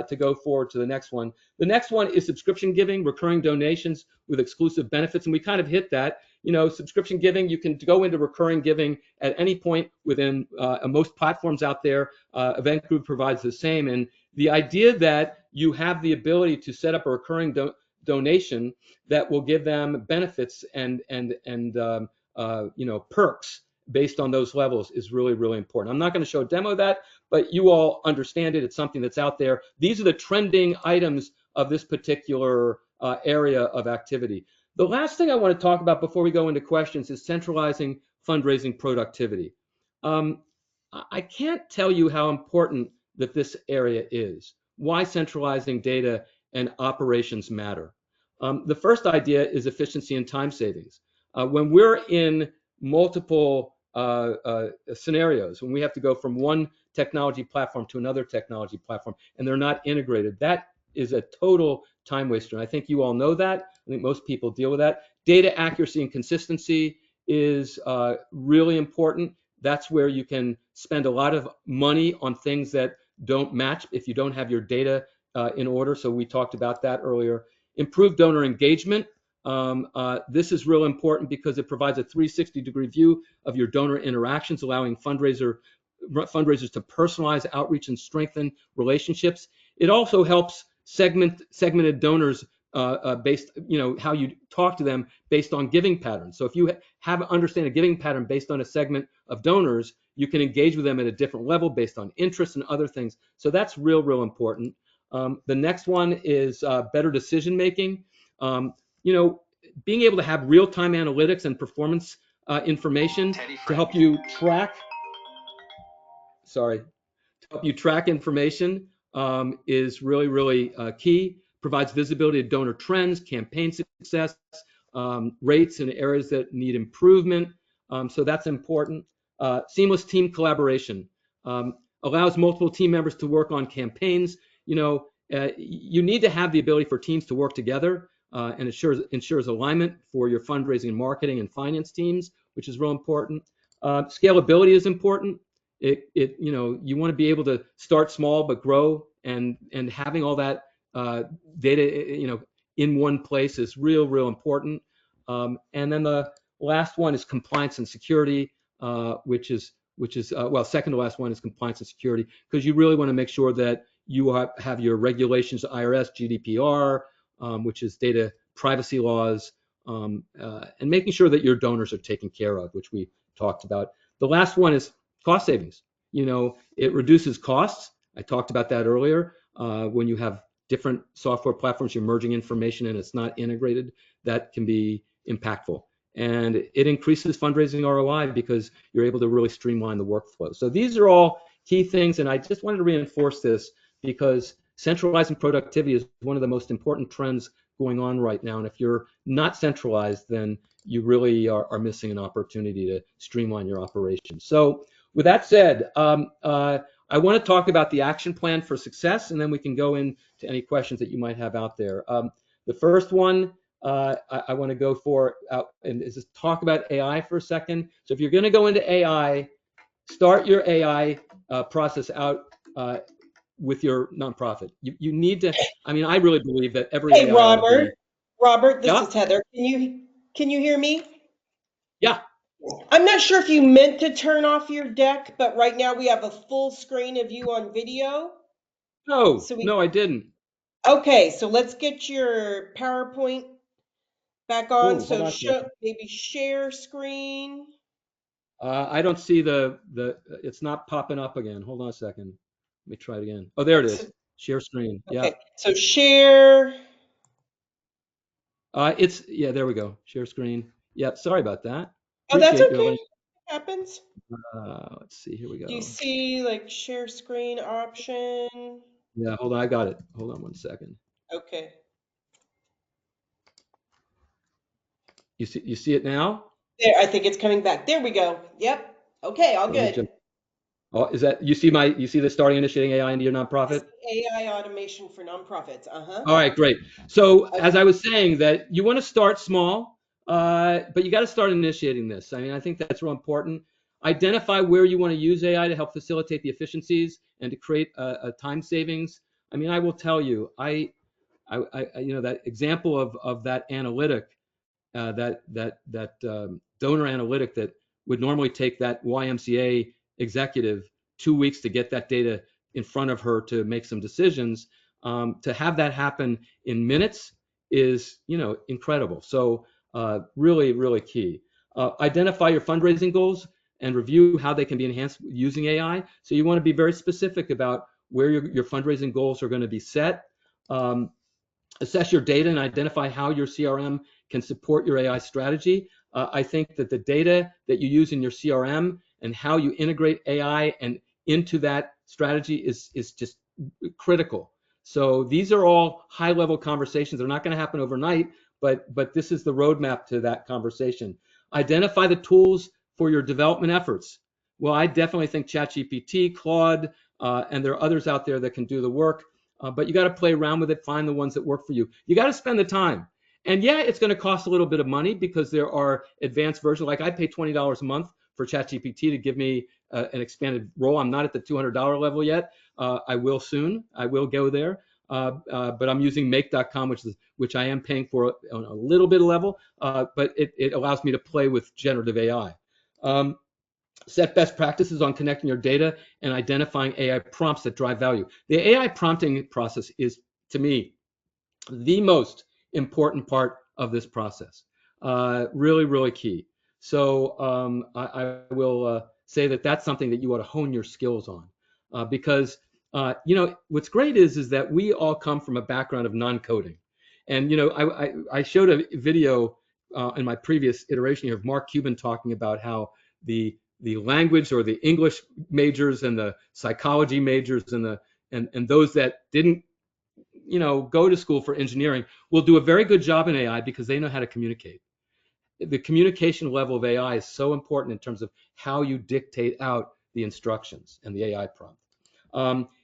to go forward to the next one. The next one is subscription giving, recurring donations with exclusive benefits. And we kind of hit that. You know, subscription giving, you can go into recurring giving at any point within most platforms out there. Event Group provides the same. And the idea that you have the ability to set up a recurring donation that will give them benefits and you know, perks based on those levels is really, really important. I'm not going to show a demo of that, but you all understand it. It's something that's out there. These are the trending items of this particular area of activity. The last thing I want to talk about before we go into questions is centralizing fundraising productivity. I can't tell you how important that this area is, why centralizing data and operations matter. The first idea is efficiency and time savings. When we're in multiple scenarios, when we have to go from one technology platform to another technology platform and they're not integrated, that is a total time waster. And I think you all know that. I think most people deal with that. Data accuracy and consistency is really important. That's where you can spend a lot of money on things that don't match if you don't have your data in order. So we talked about that earlier. Improved donor engagement. This is real important because it provides a 360-degree view of your donor interactions, allowing fundraisers to personalize outreach and strengthen relationships. It also helps segmented donors based, you know, how you talk to them based on giving patterns. So if you understand a giving pattern based on a segment of donors, you can engage with them at a different level based on interests and other things. So that's real important. The next one is better decision making. You know, being able to have real-time analytics and performance information to help you track. To help you track information is really key. Provides visibility to donor trends, campaign success, rates in areas that need improvement. So that's important. Seamless team collaboration allows multiple team members to work on campaigns. You know, you need to have the ability for teams to work together and ensures alignment for your fundraising and marketing and finance teams, which is real important. Scalability is important. You know, you want to be able to start small but grow, and having all that data, you know, in one place is real important. And then the last one is compliance and security, which is well, second to last one is compliance and security, because you really want to make sure that you have your regulations, IRS, GDPR, which is data privacy laws, and making sure that your donors are taken care of, which we talked about. The last one is cost savings. You know, it reduces costs. I talked about that earlier. When you have different software platforms, you're merging information and it's not integrated, that can be impactful. And it increases fundraising ROI because you're able to really streamline the workflow. So these are all key things, and I just wanted to reinforce this because centralizing productivity is one of the most important trends going on right now. And if you're not centralized, then you really are missing an opportunity to streamline your operations. So with that said, I want to talk about the action plan for success, and then we can go into any questions that you might have out there. The first one I want to go for and is just talk about AI for a second. So if you're going to go into AI, start your AI process out with your nonprofit. You need to. I mean, I really believe that every Hey, AI. Robert, this Yeah, is Heather. Can you hear me? yeah. I'm not sure if you meant to turn off your deck, but right now we have a full screen of you on video. No, So no, I didn't. okay, so let's get your PowerPoint back on. Oh, hold So on a second. maybe share screen. I don't see it's not popping up again. Hold on a second. Let me try it again. Oh, there it So, is. Share screen. Yeah. okay, so share. Yeah, there we go. Share screen. Yeah, sorry about that. Oh, that's Appreciate your okay. letting. It happens. Let's see. Here we Do you go. see like share screen option? Yeah, hold on. I got it. Hold on one second. Okay. You see it now? There, I think it's coming back. There we go. Yep. Okay, all Let me good. jump. Oh, is that you see the starting initiating AI into your nonprofit? AI automation for nonprofits. Uh-huh. All right, great. So Okay. as I was saying, that you want to start small, but you got to start initiating this. I mean, I think that's real important. Identify where you want to use AI to help facilitate the efficiencies and to create a time savings. I mean, I will tell you, that example of that analytic, that donor analytic that would normally take that YMCA executive 2 weeks to get that data in front of her to make some decisions. To have that happen in minutes is, incredible. So really, really key. Identify your fundraising goals and review how they can be enhanced using AI. So you want to be very specific about where your fundraising goals are going to be set. Um, Assess your data and identify how your CRM can support your AI strategy. I think that the data that you use in your CRM and how you integrate AI and into that strategy is just critical. So these are all high level conversations. They're not going to happen overnight, but this is the roadmap to that conversation. Identify the tools for your development efforts. Well, I definitely think ChatGPT, Claude, and there are others out there that can do the work. But you got to play around with it, find the ones that work for you. You got to spend the time. And yeah, it's going to cost a little bit of money because there are advanced versions. Like I pay $20 a month for ChatGPT to give me an expanded role. I'm not at the $200 level yet. I will soon. I will go there. But I'm using make.com, which I am paying for on a little bit of level, but it allows me to play with generative AI. Set best practices on connecting your data and identifying AI prompts that drive value. The AI prompting process is, to me, the most important part of this process. Really, really key. So I will say that that's something that you ought to hone your skills on, because what's great is that we all come from a background of non-coding, and I showed a video in my previous iteration here of Mark Cuban talking about how the language or the English majors and the psychology majors and those that didn't go to school for engineering will do a very good job in AI because they know how to communicate. The communication level of AI is so important in terms of how you dictate out the instructions and the AI prompt.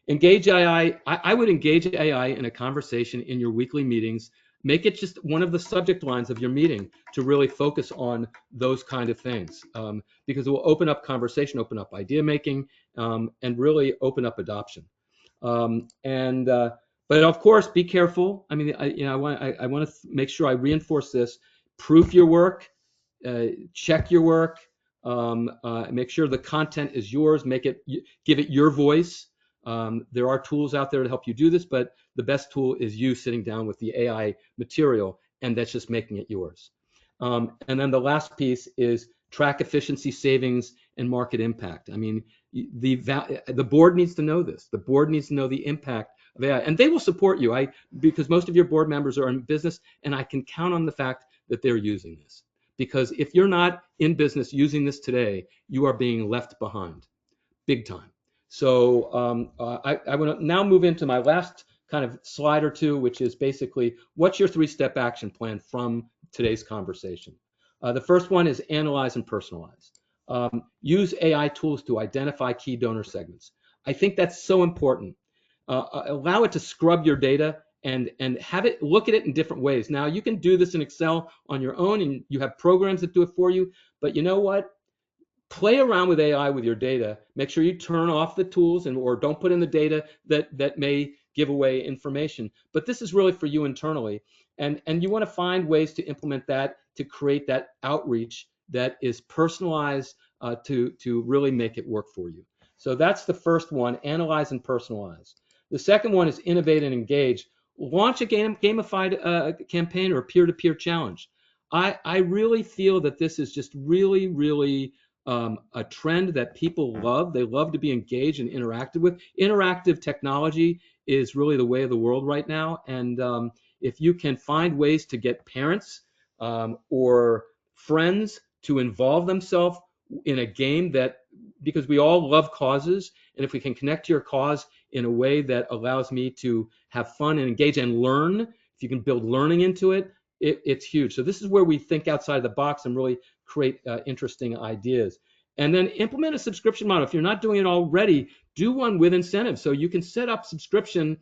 Engage AI. I would engage AI in a conversation in your weekly meetings. Make it just one of the subject lines of your meeting to really focus on those kind of things, because it will open up conversation, open up idea making, and really open up adoption. But of course, be careful. I mean, I want to make sure I reinforce this. Proof your work, check your work, make sure the content is yours. Give it your voice. There are tools out there to help you do this, but the best tool is you sitting down with the AI material, and that's just making it yours. And then the last piece is track efficiency, savings, and market impact. I mean, the board needs to know this. The board needs to know the impact of AI, and they will support you. Because most of your board members are in business, and I can count on the fact that they're using this. Because if you're not in business using this today, you are being left behind, big time. So I want to now move into my last kind of slide or two, which is basically what's your three-step action plan from today's conversation. The first one is analyze and personalize. Use AI tools to identify key donor segments. I think that's so important. Allow it to scrub your data and have it look at it in different ways. Now you can do this in Excel on your own, and you have programs that do it for you. But you know what? Play around with AI with your data. Make sure you turn off the tools or don't put in the data that may give away information. But this is really for you internally, and you want to find ways to implement that to create that outreach that is personalized to really make it work for you. So that's the first one, analyze and personalize. The second one is innovate and engage. Launch a gamified campaign or a peer-to-peer challenge. I really feel that this is just really, really a trend that people love. They love to be engaged and interacted with. Interactive technology is really the way of the world right now. And if you can find ways to get parents or friends to involve themselves in a game that, because we all love causes, and if we can connect to your cause in a way that allows me to have fun and engage and learn, if you can build learning into it, it's huge. So this is where we think outside the box and really create interesting ideas. And then implement a subscription model. If you're not doing it already, do one with incentives. So you can set up subscription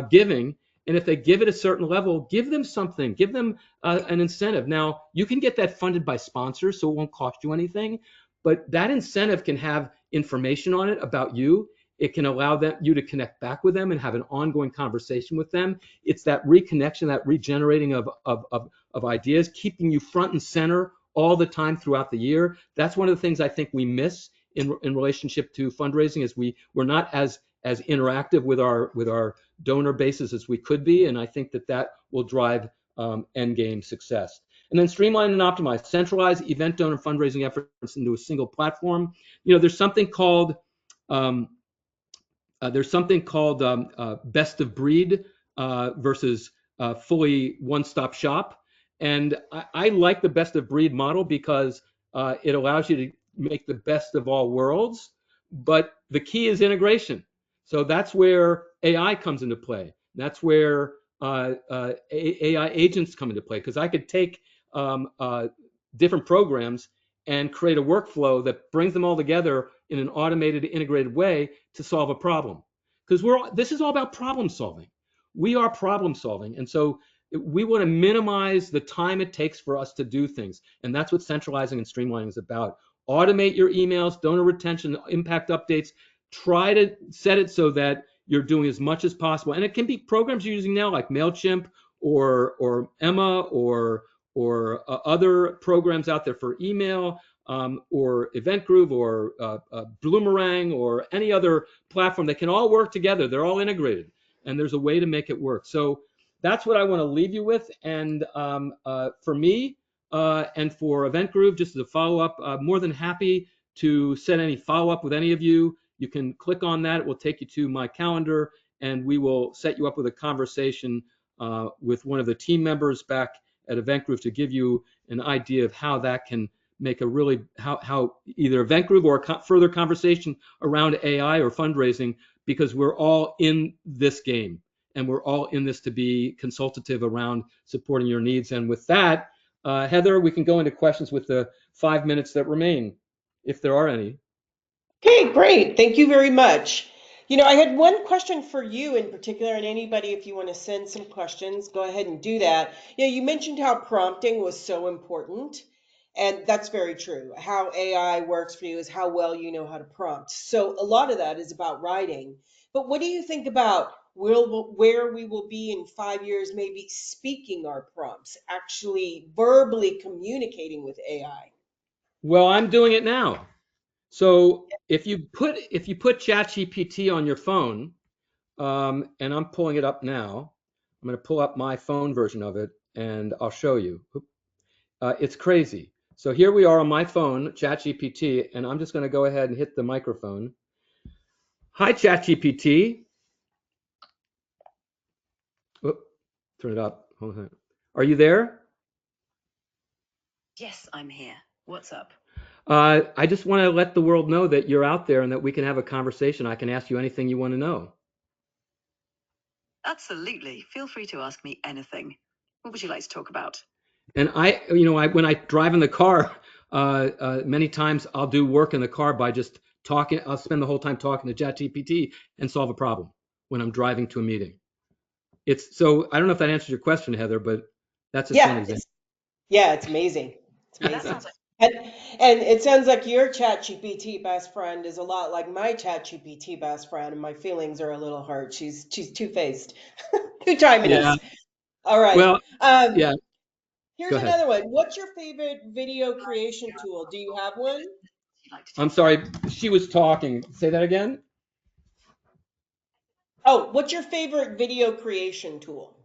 giving, and if they give it a certain level, give them something, give them an incentive. Now, you can get that funded by sponsors, so it won't cost you anything, but that incentive can have information on it about you. It can allow you to connect back with them and have an ongoing conversation with them. It's that reconnection, that regenerating of ideas, keeping you front and center all the time throughout the year. That's one of the things I think we miss in relationship to fundraising, is we're not as interactive with our donor bases as we could be, and I think that will drive end game success. And then streamline and optimize, centralize event donor fundraising efforts into a single platform. There's something called best of breed versus fully one-stop shop. And I like the best of breed model because it allows you to make the best of all worlds, but the key is integration. So that's where AI comes into play. That's where AI agents come into play, because I could take different programs and create a workflow that brings them all together in an automated, integrated way to solve a problem. Because this is all about problem solving. We are problem solving, and so we want to minimize the time it takes for us to do things, and that's what centralizing and streamlining is about. Automate your emails, donor retention, impact updates. Try to set it so that you're doing as much as possible, and it can be programs you're using now like MailChimp or Emma or other programs out there for email, or Event Groove or Bloomerang or any other platform. They can all work together. They're all integrated, and there's a way to make it work. So that's what I want to leave you with. And for me and for Event Groove, just as a follow-up, more than happy to set any follow-up with any of you. You can click on that. It will take you to my calendar, and we will set you up with a conversation with one of the team members back at Event Groove to give you an idea of how that can make a really, how either Event Groove or further conversation around AI or fundraising, because we're all in this game and we're all in this to be consultative around supporting your needs. And with that, Heather, we can go into questions with the 5 minutes that remain, if there are any. Okay, great. Thank you very much. I had one question for you in particular, and anybody, if you want to send some questions, go ahead and do that. You mentioned how prompting was so important, and that's very true. How AI works for you is how well you know how to prompt. So a lot of that is about writing. But what do you think about where we will be in 5 years, maybe speaking our prompts, actually verbally communicating with AI? Well, I'm doing it now. So if you put ChatGPT on your phone, and I'm pulling it up now, I'm going to pull up my phone version of it, and I'll show you. It's crazy. So here we are on my phone, ChatGPT, and I'm just going to go ahead and hit the microphone. Hi, ChatGPT. Turn it up. Hold on. Are you there? Yes, I'm here. What's up? I just want to let the world know that you're out there and that we can have a conversation. I can ask you anything you want to know. Absolutely. Feel free to ask me anything. What would you like to talk about? And when I drive in the car, many times I'll do work in the car by just talking. I'll spend the whole time talking to ChatGPT and solve a problem when I'm driving to a meeting. So I don't know if that answers your question, Heather, but that's just one example. It's amazing. It's That amazing. sounds like And it sounds like your ChatGPT best friend is a lot like my ChatGPT best friend, and my feelings are a little hurt. She's two-faced. Who time it Yeah. is. All right. Well, yeah. Here's Go ahead. another one. What's your favorite video creation tool? Do you have one? I'm sorry, she was talking. Say that again. Oh, what's your favorite video creation tool?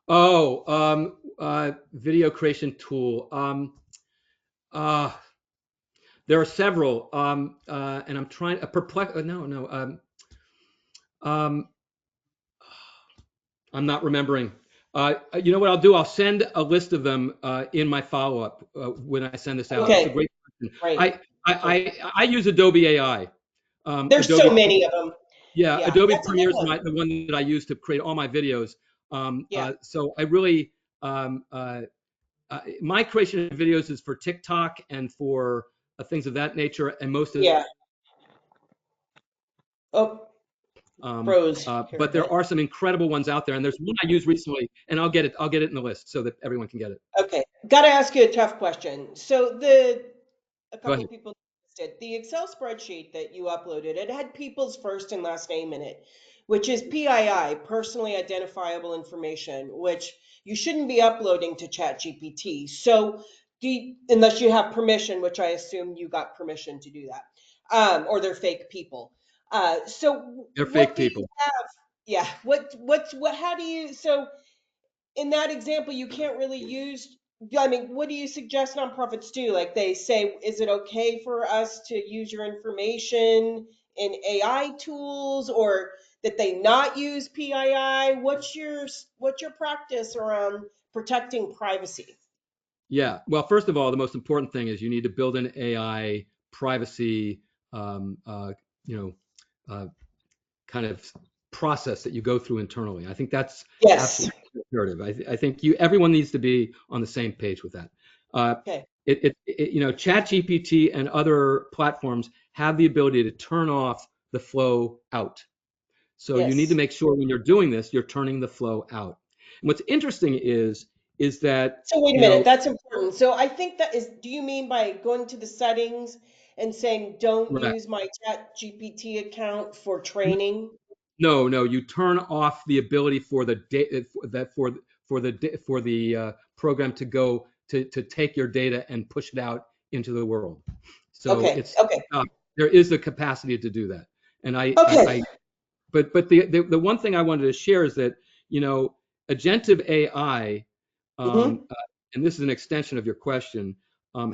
Oh, video creation tool. Uh, there are several, and I'm trying. Perplex. No, no. Um, I'm not remembering. You know what I'll do? I'll send a list of them in my follow-up when I send this out. It's a Okay, great question. great. I use Adobe AI. There's so Adobe, many of them. yeah, Yeah, Adobe that's a good Premiere is one. the one that I use to create all my videos. Yeah, So I really, my creation of videos is for TikTok and for things of that nature, and most of yeah. Oh, froze here a but there bit. are some incredible ones out there, and there's one I used recently, and I'll get it in the list so that everyone can get it. Okay, got to ask you a tough question. So a Go couple ahead. people missed it. The Excel spreadsheet that you uploaded, it had people's first and last name in it, which is PII, personally identifiable information, which you shouldn't be uploading to ChatGPT. So, unless you have permission, which I assume you got permission to do that, or they're fake people. So, They're what fake do you people. have? Yeah, what? How do you? So, in that example, you can't really use. I mean, what do you suggest nonprofits do? Like they say, is it okay for us to use your information in AI tools, or that they not use PII? What's your practice around protecting privacy? Yeah. Well, first of all, the most important thing is you need to build an AI privacy, um, uh, you know, uh, kind of process that you go through internally. I think that's Yes. absolutely imperative. I think everyone needs to be on the same page with that. Uh, Okay. ChatGPT and other platforms have the ability to turn off the flow out. So you need to Yes. make sure when you're doing this, you're turning the flow out. And what's interesting is that, So wait a you minute, know, that's important. So I think that is, do you mean by going to the settings and saying, don't right. use my Chat GPT account for training? No, no, you turn off the ability for the data for the program to go to take your data and push it out into the world. So Okay. it's Okay. there is the capacity to do that. And Okay. but the one thing I wanted to share is that, you know, agentive AI, um, Mm-hmm. uh, and this is an extension of your question,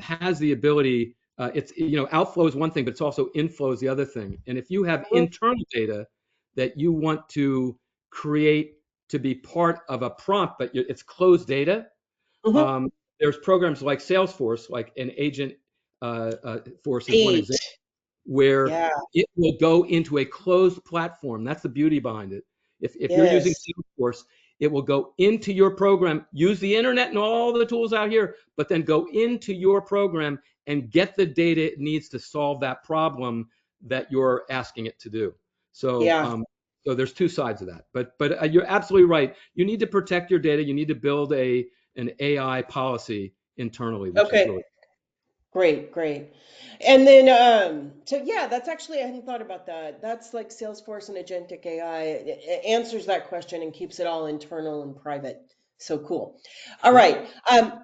has the ability. It's, you know, outflow is one thing, but it's also inflow is the other thing. And if you have internal data that you want to create to be part of a prompt, but it's closed data, Mm-hmm. there's programs like Salesforce, like an agent force is one Eight. example, where Yeah. it will go into a closed platform. That's the beauty behind it. If you're using Yes. Salesforce, it will go into your program, use the internet and all the tools out here, but then go into your program and get the data it needs to solve that problem that you're asking it to do. So, Yeah. so there's two sides of that. But you're absolutely right. You need to protect your data. You need to build an AI policy internally, which is Okay. really Great. Great. And then, so yeah, that's actually, I hadn't thought about that. That's like Salesforce and agentic AI. It answers that question and keeps it all internal and private. So cool. All yeah. right.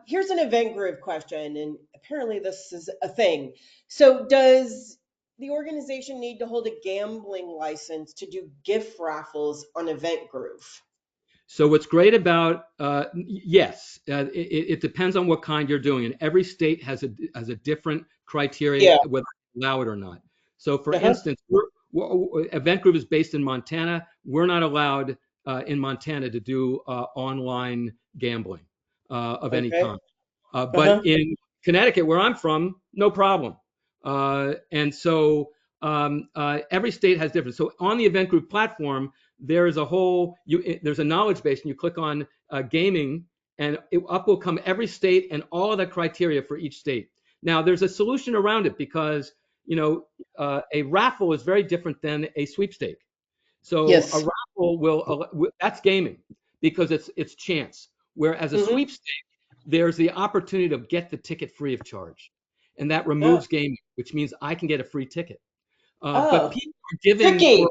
Here's an event group question, and apparently this is a thing. So does the organization need to hold a gambling license to do gift raffles on Event Groove? So what's great about yes, it depends on what kind you're doing, and every state has a different criteria Yeah. whether to allow it or not. So, for Uh-huh. instance, Event Group is based in Montana. We're not allowed in Montana to do online gambling of any Okay. kind. Uh-huh. But in Connecticut, where I'm from, no problem. And so every state has different. So on the Event Group platform, there's there's a knowledge base, and you click on gaming, and up will come every state and all of the criteria for each state. Now, there's a solution around it because, you know, a raffle is very different than a sweepstake. So a Yes. raffle that's gaming because it's chance. Whereas a Mm-hmm. sweepstake, there's the opportunity to get the ticket free of charge, and that Oh. removes gaming, which means I can get a free ticket. But Oh. people are giving for Tricky.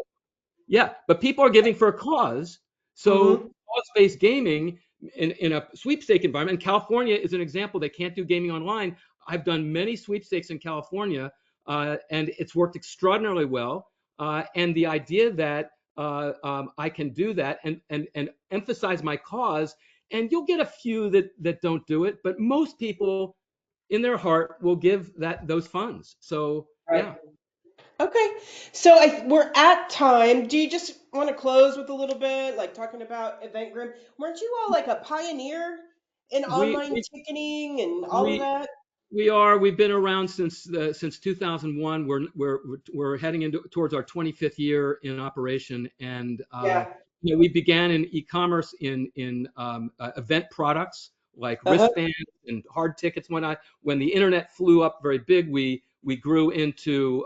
yeah, but people are giving for a cause. So Mm-hmm. cause-based gaming in a sweepstake environment. And California is an example. They can't do gaming online. I've done many sweepstakes in California, and it's worked extraordinarily well. And the idea that I can do that and emphasize my cause, and you'll get a few that don't do it, but most people in their heart will give those funds. So Right. yeah. Okay, so we're at time. Do you just want to close with a little bit, like talking about Event Group? Weren't you all like a pioneer in we online we ticketing and all of we that? We've been around since 2001. We're heading into towards our 25th year in operation, and Yeah. we began in e-commerce in event products like Uh-huh. wristbands and hard tickets. When the internet flew up very big, we grew into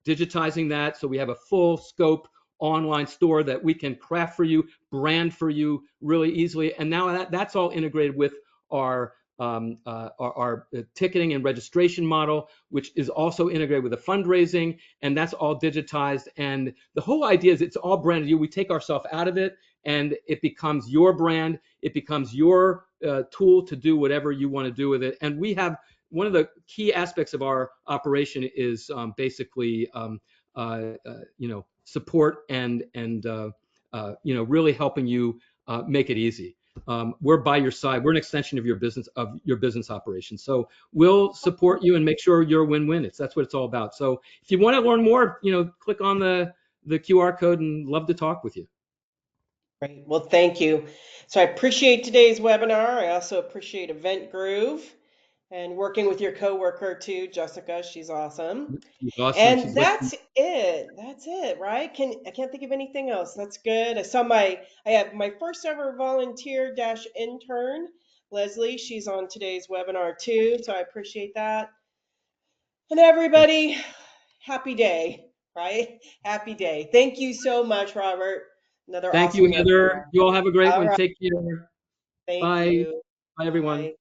digitizing that, so we have a full scope online store that we can craft for you, brand for you really easily, and now that's all integrated with our our ticketing and registration model, which is also integrated with the fundraising, and that's all digitized. And the whole idea is it's all branded you. We take ourselves out of it, and it becomes your brand. It becomes your tool to do whatever you want to do with it. And we have one of the key aspects of our operation is basically support and really helping you make it easy. We're by your side. We're an extension of your business operation. So we'll support you and make sure you're a win-win. That's what it's all about. So if you want to learn more, click on the QR code, and love to talk with you. Great. Well, thank you. So I appreciate today's webinar. I also appreciate Event Groove and working with your coworker too, Jessica. She's awesome. She's awesome. And She's listening. that's it. That's it, right? I can't think of anything else. That's good. I have my first ever volunteer dash intern, Leslie. She's on today's webinar too, so I appreciate that. And everybody, happy day, right? Happy day. Thank you so much, Robert. Another Thank you, awesome webinar. Heather. You all have a great All one. right. Take care. Thank Bye. you. Bye, everyone. Bye.